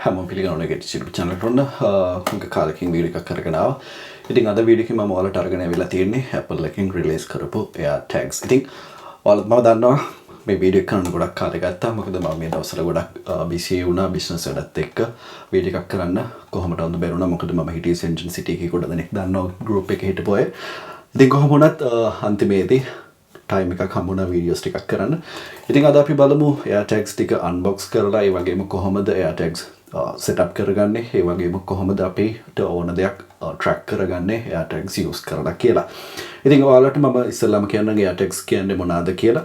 හැමෝම පිළිගන්න ඕනේ YouTube channel එකට ඔන්න මුග කාලෙකින් වීඩියෝ එකක් කරගෙන ආවා. ඉතින් අද වීඩියෝ එකේ මම ඔයාලට අරගෙන ඇවිල්ලා තියෙන්නේ Apple එකෙන් රිලීස් කරපු AirTags. ඉතින් ඔයාලත් මම දන්නවා මේ වීඩියෝ එක කරන්න ගොඩක් කාලෙ ගත්තා. මොකද මම මේ දවස්වල ගොඩක් busy වුණා business වැඩත් එක්ක වීඩියෝ එකක් කරන්න කොහොමද වුණ බැරුණා. මොකද මම හිටියේ Central City එකේ ගොඩ දෙනෙක් දන්නවා group එකේ හිටපු අය. ඉතින් කොහොම වුණත් අන්තිමේදී time එකක් හම්බුණා videos ටිකක් කරන්න. ඉතින් අද අපි බලමු AirTags ටික unbox කරලා ඒ වගේම කොහොමද AirTags setup කරගන්නේ, ඒ වගේම කොහොමද අපිට ඕන දෙයක් track කරගන්නේ AirTags use කරලා කියලා. ඉතින් ඔයාලට මම ඉස්සෙල්ලාම කියන්නම් AirTags කියන්නේ මොනවාද කියලා.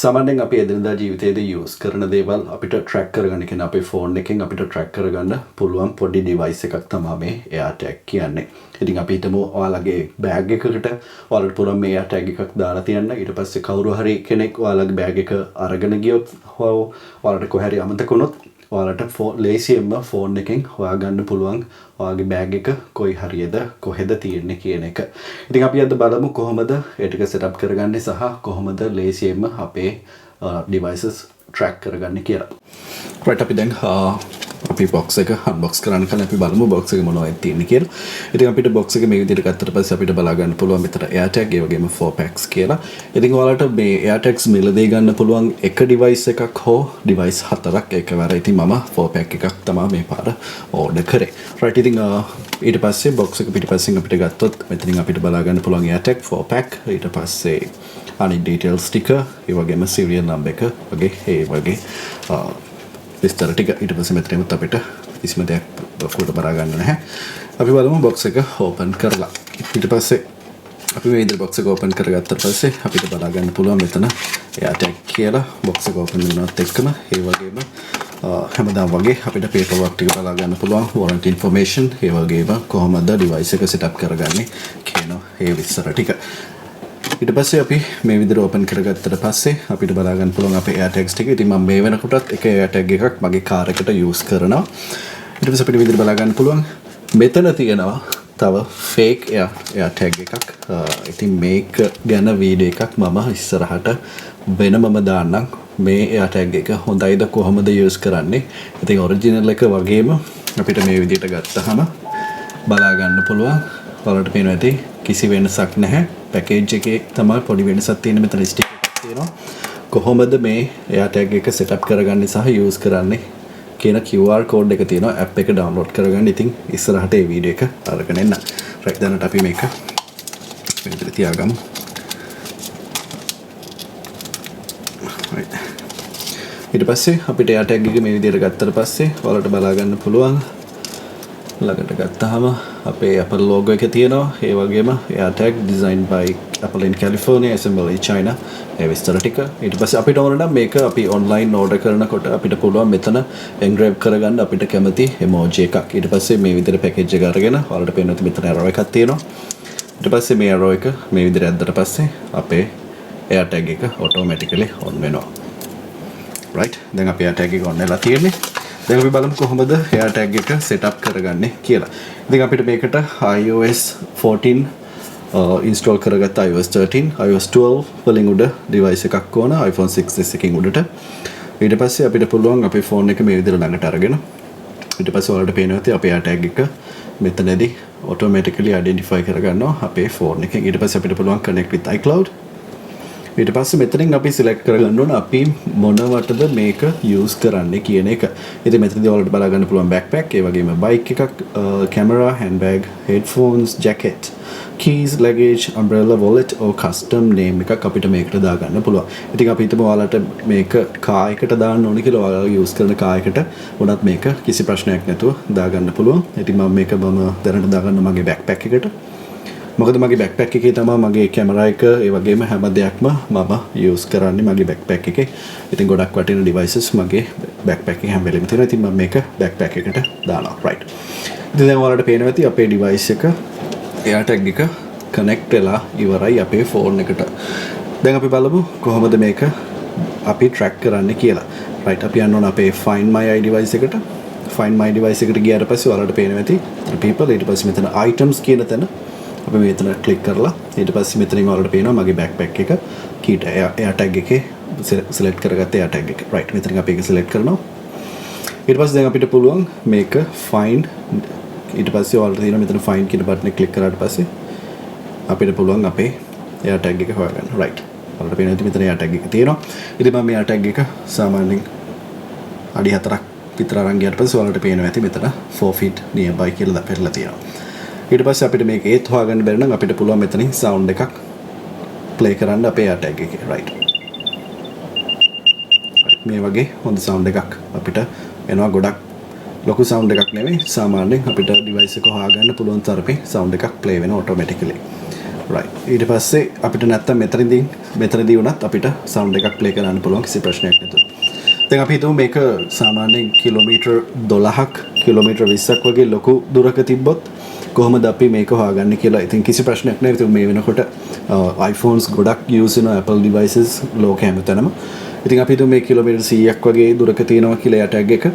සාමාන්‍යයෙන් අපි එදිනදා ජීවිතයේදී use කරන දේවල් අපිට track කරගන්න කියන අපේ phone එකෙන් අපිට track කරගන්න පුළුවන් පොඩි device එකක් තමයි මේ AirTag කියන්නේ. ඉතින් අපි හිතමු ඔයාලගේ bag එකකට ඔයාලට පුළුවන් මේ AirTag එකක් දාලා තියන්න. ඊට පස්සේ කවුරු හරි කෙනෙක් ඔයාලගේ bag එක අරගෙන ගියොත් ඔයාලට කොහේ හරි අමතක වුණොත් ඔයාලට ලේසියෙන්ම phone එකෙන් හොයාගන්න පුළුවන් ඔයාගේ bag එක කොයි හරියද කොහෙද තියෙන්නේ කියන එක. ඉතින් අපි අද බලමු කොහොමද ඒ ටික setup කරගන්නේ සහ කොහොමද ලේසියෙන්ම අපේ devices track කරගන්නේ කියලා. right අපි දැන් අපි box එක unbox කරන්න කලින් අපි බලමු box එකේ මොනවද තියෙන්නේ කියලා. ඉතින් අපිට box එක මේ විදිහට ගත්තට පස්සේ අපිට බලා ගන්න පුළුවන් මෙතන AirTag ඒ වගේම 4 packs කියලා. ඉතින් ඔයාලට මේ AirTags මිලදී ගන්න පුළුවන් එක device එකක් හෝ device හතරක් එකවර. ඉතින් මම 4 pack එකක් තමයි මේ පාර order කරේ. right ඉතින් ඊට පස්සේ box එක පිටිපස්සෙන් අපිට ගත්තොත් මෙතනින් අපිට බලා ගන්න පුළුවන් AirTag 4 pack. ඊට පස්සේ අනිත් details ටික ඒ වගේම serial number එක වගේ ඒ වගේ විස්තර ටික. ඊට පස්සේ මෙතනමුත් අපිට කිසිම දෙයක් ලොකුවට බලා ගන්න නැහැ. අපි බලමු box එක open කරලා. ඊට පස්සේ අපි මේ විදිහට box එක open කරගත්තාට පස්සේ අපිට බලා ගන්න පුළුවන් මෙතන AirTag කියලා box එක open වෙනවත් එක්කම ඒ වගේම හැමදාම වගේ අපිට paperwork ටික බලා ගන්න පුළුවන් warranty information ඒ වගේම කොහොමද device එක setup කරගන්නේ කියන ඒ විස්තර ටික. ඊට පස්සේ අපි මේ විදිහට open කරගත්තට පස්සේ අපිට බලා ගන්න පුළුවන් අපේ AirTags ටික. ඉතින් මම මේ වෙනකොටත් එක AirTag එකක් මගේ කාර් එකට use කරනවා. ඊට පස්සේ අපිට විදිහට බලා ගන්න පුළුවන් මෙතන තියෙනවා තව fake AirTag එකක්. ඉතින් මේක ගැන වීඩියෝ එකක් මම ඉස්සරහට වෙනමම දාන්නම්. මේ AirTag එක හොඳයිද කොහොමද use කරන්නේ. ඉතින් original එක වගේම අපිට මේ විදිහට ගත්තාම බලා ගන්න පුළුවන්. ඔයාලට පේනවා ඇති කිසි වෙනසක් නැහැ. පැකේජ් එකේ තමයි පොඩි වෙනසක් තියෙන. මෙතන ස්ටිකර් එකක් තියෙනවා. කොහොමද මේ AirTag එක setup කරගන්නේ සහ use කරන්නේ කියන QR code එක තියෙනවා. app එක download කරගන්න. ඉතින් ඉස්සරහට මේ වීඩියෝ එක අරගෙන එන්න. right දැනට අපි මේක මෙතන තියාගමු. right ඊට පස්සේ අපිට AirTag එක මේ විදිහට ගත්තට පස්සේ ඔයාලට බලා ගන්න පුළුවන් ළඟට ගත්තාම අපේ Apple logo එක තියෙනවා. ඒ වගේම AirTag designed by Apple in California, assembled in China. ඒ විස්තර ටික. ඊට පස්සේ අපිට ඕන නම් මේක අපි online order කරනකොට අපිට පුළුවන් මෙතන engrave කරගන්න අපිට කැමති emoji එකක්. ඊට පස්සේ මේ විදිහට package එක අරගෙන ඔයාලට පේනවා මෙතන arrow එකක් තියෙනවා. ඊට පස්සේ මේ arrow එක මේ විදිහට ඇද්දට පස්සේ අපේ AirTag එක automatically on වෙනවා. right දැන් අපේ AirTag එක on වෙලා තියෙන්නේ. දැන් අපි බලමු කොහොමද AirTag එක setup කරගන්නේ කියලා. ඉතින් අපිට මේකට iOS 14 install කරගත්ත iOS 13, iOS 12 වලින් උඩ device එකක් ඕන, iPhone 6s එකකින් උඩට. ඊට පස්සේ අපිට පුළුවන් අපේ phone එක මේ විදිහට ළඟට අරගෙන ඊට පස්සේ ඔයාලට පේනවා ඇති අපේ AirTag එක මෙතනදී automatically identify කරගන්නවා අපේ phone එකෙන්. ඊට පස්සේ අපිට පුළුවන් connect with iCloud. ඊට පස්සේ මෙතනින් අපි select කරගන්න ඕන අපි මොනවටද මේක use කරන්නේ කියන එක. ඉතින් මෙතනදී ඔයාලට බලා ගන්න පුළුවන් backpack, ඒ වගේම bike එකක්, camera, handbag, headphones, jacket, keys, luggage, umbrella, wallet or custom name එකක් අපිට මේකට දාගන්න පුළුවන්. ඉතින් අපි හිතමු ඔයාලට මේක car එකට දාන්න ඕනේ කියලා. ඔයාලා use කරන car එකට උනත් මේක කිසි ප්‍රශ්නයක් නැතුව දාගන්න පුළුවන්. ඉතින් මම මේක දැනට දාගන්න මගේ backpack එකට. මොකද මගේ backpack එකේ තමයි මගේ camera එක ඒ වගේම හැම දෙයක්ම මම use කරන්නේ මගේ backpack එකේ. ඉතින් ගොඩක් වටින devices මගේ backpack එකේ හැම වෙලෙම තියෙනවා. ඉතින් මම මේක backpack එකට දානවා. right ඉතින් දැන් ඔයාලට පේනවා ඇති අපේ device එක AirTag එක connect වෙලා ඉවරයි අපේ phone එකට. දැන් අපි බලමු කොහොමද මේක අපි track කරන්නේ කියලා. right අපි යන්න ඕන අපේ find my device එකට. find my device එකට ගියාට පස්සේ ඔයාලට පේනවා ඇති people ඊට පස්සේ මෙතන items කියන තැන අපි මෙතන ක්ලික් කරලා ඊට පස්සේ මෙතනින් ඔයාලට පේනවා මගේ backpack එක කීට AirTag එකේ select කරගත්ත AirTag එක. right මෙතනින් අපි ඒක select කරනවා. ඊට පස්සේ දැන් අපිට පුළුවන් මේක find ඊට පස්සේ ඔයාලට තියෙන මෙතන find කියන බටන් එක ක්ලික් කරාට පස්සේ අපිට පුළුවන් අපේ AirTag එක හොයාගන්න. right. ඔයාලට පේනවා ඉතින් මෙතන AirTag එක තියෙනවා. ඉතින් මම මේ AirTag එක සාමාන්‍යයෙන් අඩි 4ක් විතර අරන් ගියාට පස්සේ ඔයාලට පේනවා ඇති මෙතන 4 feet nearby කියලා දාපෙරලා තියෙනවා. ඊට පස්සේ අපිට මේක ඒත් හොයාගන්න බැරි නම් අපිට පුළුවන් මෙතනින් sound එකක් play කරන්න අපේ AirTag එකේ. right. මේ වගේ හොඳ sound එකක් අපිට එනවා. ගොඩක් ලොකු sound එකක් නෙවෙයි, සාමාන්‍යයෙන් අපිට device එක හොයාගන්න පුළුවන් තරමේ sound එකක් play වෙනවා automatically. right. ඊට පස්සේ අපිට නැත්තම් මෙතනදී වුණත් අපිට sound එකක් play කරන්න පුළුවන් කිසි ප්‍රශ්නයක් නැතුව. දැන් අපි හිතමු මේක සාමාන්‍යයෙන් කිලෝමීටර් 12ක් කිලෝමීටර් 20ක් වගේ ලොකු දුරක තිබ්බොත් කොහොමද අපි මේක හොයාගන්නේ කියලා. ඉතින් කිසි ප්‍රශ්නයක් නැහැ. ඉතින් මේ වෙනකොට iPhones ගොඩක් use වෙන Apple devices ලෝකෙ හැමතැනම. ඉතින් අපි හිතමු මේ කිලෝමීටර් 100ක් වගේ දුරක තියෙනවා කියලා AirTag එක.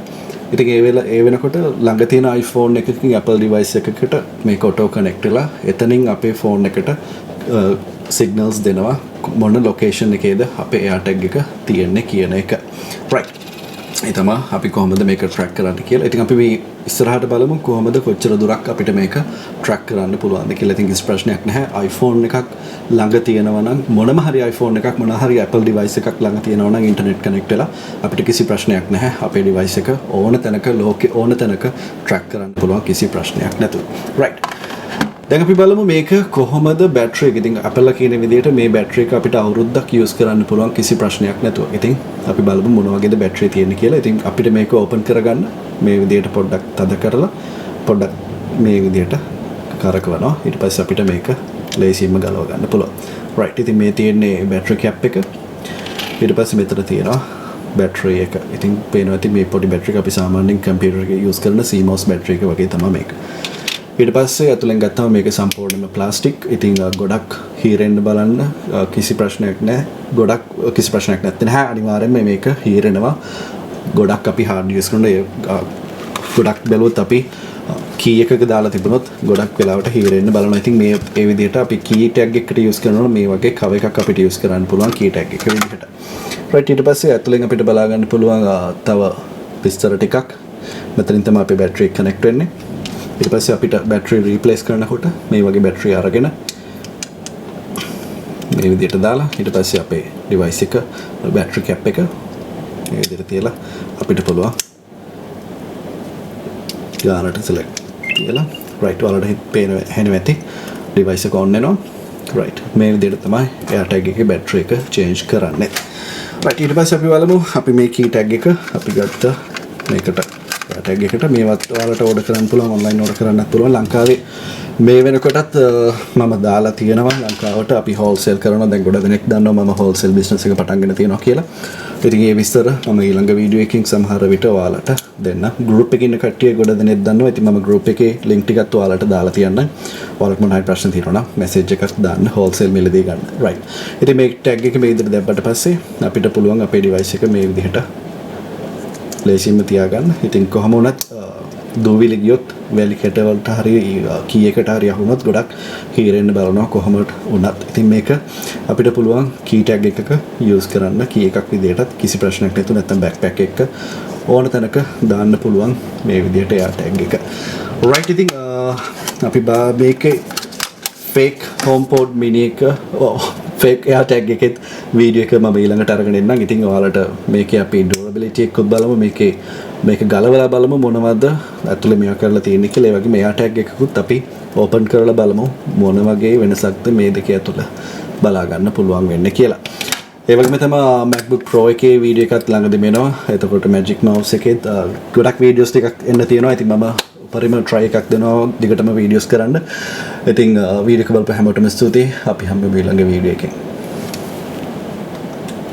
ඉතින් ඒ වෙනකොට ළඟ තියෙන iPhone එකකින් Apple device එකකට මේක auto connect වෙලා එතනින් අපේ phone එකට signals දෙනවා මොන location එකේද අපේ AirTag එක තියෙන්නේ කියන එක. right. ඒ තමයි අපි කොහොමද මේක track කරන්න කියලා. ඉතින් අපි මේ ඉස්සරහට බලමු කොහොමද කොච්චර දුරක් අපිට මේක track කරන්න පුළුවන්ද කියලා. ඉතින් කිසි ප්‍රශ්නයක් නැහැ. iPhone එකක් ළඟ තියෙනවා නම් මොනම හරි iPhone එකක් මොන හරි Apple device එකක් ළඟ තියෙනවා නම් internet connect වෙලා අපිට කිසි ප්‍රශ්නයක් නැහැ. අපේ device එක ඕන තැනක ලෝකේ ඕන තැනක track කරන්න පුළුවන් කිසි ප්‍රශ්නයක් නැතුව. right. දැන් අපි බලමු මේක කොහොමද බැටරි එක. ඉතින් Apple කියන විදිහට මේ බැටරි එක අපිට අවුරුද්දක් use කරන්න පුළුවන් කිසි ප්‍රශ්නයක් නැතුව. ඉතින් අපි බලමු මොන වගේද බැටරි තියෙන්නේ කියලා. ඉතින් අපිට මේක open කරගන්න මේ විදිහට පොඩ්ඩක් තද කරලා පොඩ්ඩක් මේ විදිහට කරකවනවා. ඊට පස්සේ අපිට මේක ලේසියෙන්ම ගලව ගන්න පුළුවන්. right. ඉතින් මේ තියෙන්නේ බැටරි කැප් එක. ඊට පස්සේ මෙතන තියෙනවා බැටරි එක. ඉතින් පේනවා ඉතින් මේ පොඩි බැටරි එක අපි සාමාන්‍යයෙන් කම්පියුටර් එකේ use කරන CMOS බැටරි එක වගේ තමයි මේක. ඊට පස්සේ ඇතුලෙන් ගත්තාම මේක සම්පූර්ණයෙන්ම ප්ලාස්ටික්. ඉතින් ගොඩක් හීරෙන්න බලන්න කිසි ප්‍රශ්නයක් නැහැ. කිසි ප්‍රශ්නයක් නැත්නම් අනිවාර්යයෙන්ම මේක හීරෙනවා. ගොඩක් අපි hard use කරන ගොඩක් බැලුවොත් අපි key එකක දාලා තිබුණොත් ගොඩක් වෙලාවට හීරෙන්න බලනවා. ඉතින් මේ ඒ විදිහට අපි key tag එකකට use කරනකොට මේ වගේ cover එකක් අපිට use කරන්න පුළුවන් key tag එක විදිහට. right. ඊට පස්සේ ඇතුලෙන් අපිට බලා ගන්න පුළුවන් තව විස්තර ටිකක්. මෙතනින් තමයි අපේ බැටරි එක connect වෙන්නේ. ඊට පස්සේ අපිට බැටරි රීප්ලේස් කරනකොට මේ වගේ බැටරි අරගෙන මේ විදිහට දාලා ඊට පස්සේ අපේ device එක බැටරි කැප් එක මේ විදිහට තියලා අපිට පුළුවන් ගානට select කියලා. right. ඔයාලට පේනවා ඇති device එක on වෙනවා. right. මේ විදිහට තමයි AirTag එකේ බැටරි එක change කරන්නේ. right. ඊට පස්සේ අපි බලමු අපි මේ key tag එක අපි ගත්ත මේකට AirTag එකට මේවත් ඔයාලට ඕඩර් කරන්න පුළුවන්, ඔන්ලයින් ඕඩර් කරන්නත් පුළුවන්. ලංකාවේ මේ වෙනකොටත් මම දාලා තියෙනවා. ලංකාවට අපි හෝල්සේල් කරනවා. දැන් ගොඩ දෙනෙක් දන්නවා මම හෝල්සේල් බිස්නස් එක පටන් ගෙන තියෙනවා කියලා. ඉතින් මේ විස්තර මම ඊළඟ වීඩියෝ එකකින් සමහර විට ඔයාලට දෙන්න. ගෲප් එකේ ඉන්න කට්ටිය ගොඩ දෙනෙක් දන්නවා. ඉතින් මම ගෲප් එකේ ලින්ක් ටිකත් ඔයාලට දාලා තියන්නම්. ඔයාලට මොන හරි ප්‍රශ්න තියෙනවා නම් මැසේජ් එකක් දාන්න හෝල්සේල් මිලදී ගන්න. right. ඉතින් මේ ටැග් එක මේ විදිහට දැම්මට පස්සේ අපිට පුළුවන් අපේ device එක මේ විදිහට ලේසියෙන්ම තියාගන්න. ඉතින් කොහම වුණත් දූවිලි ගියොත් වැලි කැට වලට හරි කී එකට හරි යහුනොත් ගොඩක් හීරෙන්න බලනවා කොහොමද වුණත්. ඉතින් මේක අපිට පුළුවන් key tag එකක use කරන්න key එකක් විදිහටත් කිසි ප්‍රශ්නයක් නැතුව නැත්නම් backpack එකක ඕන තැනක දාන්න පුළුවන් මේ විදිහට AirTag එක. right. ඉතින් අපි මේකේ fake HomePod mini එක fake AirTag එකෙත් වීඩියෝ එක මම ඊළඟට අරගෙන එන්නම්. ඉතින් ඔයාලට මේකේ අපි durability එකකුත් බලමු. මේක ගලවලා බලමු මොනවද ඇතුලේ මේවා කරලා තියෙන්නේ කියලා. ඒ වගේම AirTag එකකුත් අපි open කරලා බලමු මොන වගේ වෙනසක්ද මේ දෙකේ ඇතුළ බලා ගන්න පුළුවන් වෙන්නේ කියලා. ඒ වගේම තමයි MacBook Pro එකේ වීඩියෝ එකත් ළඟදී එනවා. එතකොට Magic Mouse එකෙත් ගොඩක් වීඩියෝස් ටිකක් එන්න තියෙනවා. ඉතින් මම පරිම try එකක් දෙනවා දිගටම වීඩියෝස් කරන්න. ඉතින් වීඩියෝ එක බලපු හැමෝටම ස්තුතියි. අපි හම්බෙමු ඊළඟ වීඩියෝ එකෙන්.